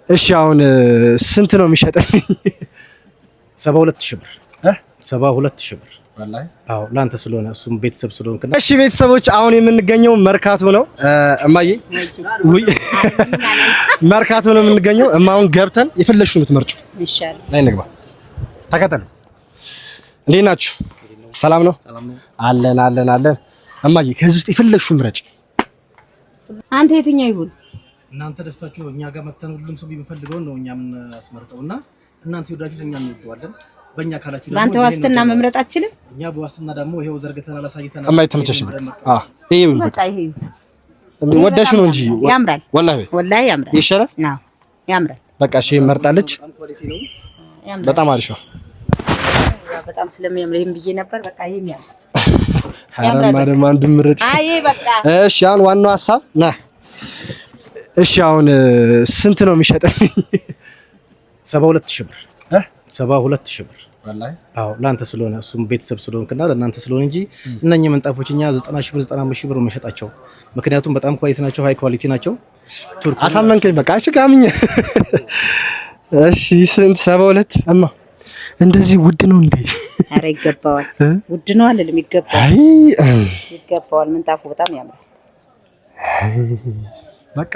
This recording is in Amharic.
እሺ አሁን ስንት ነው የሚሸጠኝ? 72000 ብር 72000 ብር ወላሂ። አዎ ላንተ ስለሆነ እሱም ቤተሰብ ስለሆንክና። እሺ ቤተሰቦች አሁን የምንገኘው መርካቶ ነው። እማዬ ወይ መርካቶ ነው የምንገኘው። እማውን ገብተን የፈለግሽውን የምትመርጪው ይሻላል። ላይ እንግባ። ተከተሉ። እንዴት ናችሁ? ሰላም ነው? አለን አለን አለን። እማዬ ከዚህ ውስጥ የፈለግሽውን ምረጪ። አንተ የትኛው ይሁን? እናንተ ደስታችሁ እኛ ጋር መተን ሁሉም ሰው የሚፈልገው ነው እኛ ምን አስመርጠውና እናንተ ይወዳችሁት እኛ እንወደዋለን። በእኛ ካላችሁ ደግሞ አንተ ዋስትና መምረጥ አትችልም። እኛ በዋስትና ደግሞ ይሄው ዘርግተናል አሳይተናል። እማዬ ተመቸሽ? ይሄ ይሁን በቃ። ይሄ ወደሽ ነው እንጂ ያምራል። ወላሂ ወላሂ ያምራል። ይሻላል። አዎ ያምራል። በቃ እሺ መርጣለች። በጣም አሪፍ ነው። በጣም ስለሚያምር ይሄን ብዬ ነበር። በቃ ይሄም ያምራል። አረማረም አንዱ ምረጭ። አይ በቃ እሺ አሁን ዋናው ሐሳብ ና። እሺ አሁን ስንት ነው የሚሸጠኝ? 72000 ብር 72000 ብር ወላሂ። አዎ ላንተ ስለሆነ እሱም ቤተሰብ ስለሆንክና ለእናንተ ስለሆነ እንጂ እነኚህ መንጣፎች እኛ 90000 ብር 95000 ብር መሸጣቸው። ምክንያቱም በጣም ኳሊቲ ናቸው፣ ሃይ ኳሊቲ ናቸው። ቱርክ አሳመንከኝ። በቃ እሺ ጋምኝ። እሺ ስንት? 72 እማ እንደዚህ ውድ ነው እንዴ? ኧረ ይገባዋል። ውድ ነው አይደለም? ይገባዋል። አይ ይገባዋል። ምንጣፉ በጣም ያምራል። በቃ